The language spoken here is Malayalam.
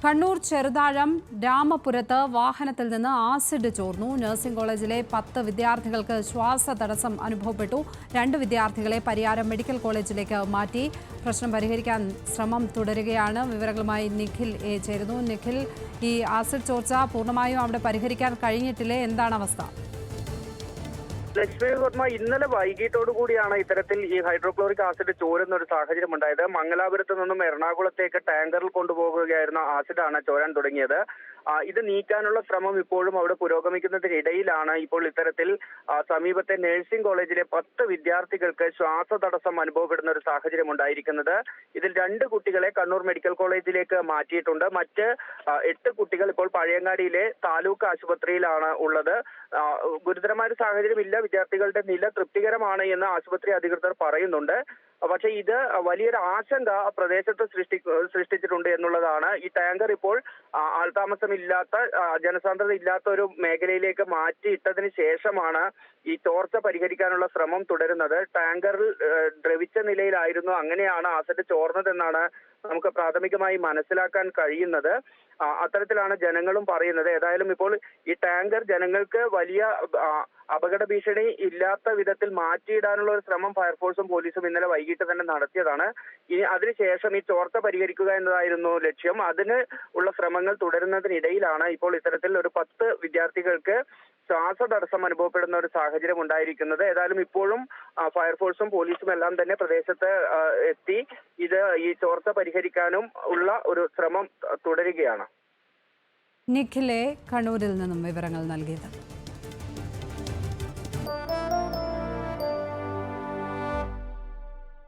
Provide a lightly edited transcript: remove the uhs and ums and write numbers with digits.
കണ്ണൂർ ചെറുതാഴം രാമപുരത്ത് വാഹനത്തിൽ നിന്ന് ആസിഡ് ചോർന്നു. നഴ്സിംഗ് കോളേജിലെ 10 വിദ്യാർത്ഥികൾക്ക് ശ്വാസതടസ്സം അനുഭവപ്പെട്ടു. 2 വിദ്യാർത്ഥികളെ പരിയാരം മെഡിക്കൽ കോളേജിലേക്ക് മാറ്റി. പ്രശ്നം പരിഹരിക്കാൻ ശ്രമം തുടരുകയാണ്. വിവരങ്ങളുമായി നിഖിൽ ചേരുന്നു. നിഖിൽ, ഈ ആസിഡ് ചോർച്ച പൂർണ്ണമായും അവിടെ പരിഹരിക്കാൻ കഴിഞ്ഞിട്ടില്ലേ? എന്താണ് അവസ്ഥ? ലക്ഷ്മി വർമ്മ, ഇന്നലെ വൈകിട്ടോടു കൂടിയാണ് ഇത്തരത്തിൽ ഈ ഹൈഡ്രോക്ലോറിക് ആസിഡ് ചോരുന്ന ഒരു സാഹചര്യം ഉണ്ടായത്. മംഗലാപുരത്ത് നിന്നും എറണാകുളത്തേക്ക് ടാങ്കറിൽ കൊണ്ടുപോകുകയായിരുന്ന ആസിഡാണ് ചോരാൻ തുടങ്ങിയത്. ഇത് നീക്കാനുള്ള ശ്രമം ഇപ്പോഴും അവിടെ പുരോഗമിക്കുന്നതിനിടയിലാണ് ഇപ്പോൾ ഇത്തരത്തിൽ സമീപത്തെ നഴ്സിംഗ് കോളേജിലെ 10 വിദ്യാർത്ഥികൾക്ക് ശ്വാസതടസ്സം അനുഭവപ്പെടുന്ന ഒരു സാഹചര്യം ഉണ്ടായിരിക്കുന്നത്. ഇതിൽ 2 കുട്ടികളെ കണ്ണൂർ മെഡിക്കൽ കോളേജിലേക്ക് മാറ്റിയിട്ടുണ്ട്. മറ്റ് 8 കുട്ടികൾ ഇപ്പോൾ പഴയങ്ങാടിയിലെ താലൂക്ക് ആശുപത്രിയിലാണ് ഉള്ളത്. ഗുരുതരമായ ഒരു സാഹചര്യം ഇല്ല. വിദ്യാർത്ഥികളുടെ നില തൃപ്തികരമാണ് എന്ന് ആശുപത്രി അധികൃതർ പറയുന്നുണ്ട്. പക്ഷേ ഇത് വലിയൊരു ആശങ്ക പ്രദേശത്ത് സൃഷ്ടിച്ചിട്ടുണ്ട് എന്നുള്ളതാണ്. ഈ ടാങ്കർ ഇപ്പോൾ ആൾതാമസമില്ലാത്ത, ജനസാന്ദ്രത ഇല്ലാത്ത ഒരു മേഖലയിലേക്ക് മാറ്റിയിട്ടതിന് ശേഷമാണ് ഈ ചോർച്ച പരിഹരിക്കാനുള്ള ശ്രമം തുടരുന്നത്. ടാങ്കറിൽ ദ്രവിച്ച നിലയിലായിരുന്നു, അങ്ങനെയാണ് ആസിഡ് ചോർന്നതെന്നാണ് നമുക്ക് പ്രാഥമികമായി മനസ്സിലാക്കാൻ കഴിയുന്നത്. അത്തരത്തിലാണ് ജനങ്ങളും പറയുന്നത്. ഏതായാലും ഇപ്പോൾ ഈ ടാങ്കർ ജനങ്ങൾക്ക് വലിയ അപകട ഭീഷണി ഇല്ലാത്ത വിധത്തിൽ മാറ്റിയിടാനുള്ള ഒരു ശ്രമം ഫയർഫോഴ്സും പോലീസും ഇന്നലെ വൈകിട്ട് തന്നെ നടത്തിയതാണ്. ഇനി അതിനുശേഷം ഈ ചോർച്ച പരിഹരിക്കുക എന്നതായിരുന്നു ലക്ഷ്യം. അതിന് ഉള്ള ശ്രമങ്ങൾ തുടരുന്നതിനിടയിലാണ് ഇപ്പോൾ ഇത്തരത്തിൽ ഒരു 10 വിദ്യാർത്ഥികൾക്ക് ശ്വാസതടസ്സം അനുഭവപ്പെടുന്ന ഒരു സാഹചര്യം ഉണ്ടായിരിക്കുന്നത്. ഏതായാലും ഇപ്പോഴും ഫയർഫോഴ്സും പോലീസും എല്ലാം തന്നെ പ്രദേശത്ത് എത്തി ഈ ചോർച്ച പരിഹരിക്കാനും ഉള്ള ഒരു ശ്രമം തുടരുകയാണ്. നിഖിലെ കണ്ണൂരിൽ നിന്നും വിവരങ്ങൾ നൽകിയത്.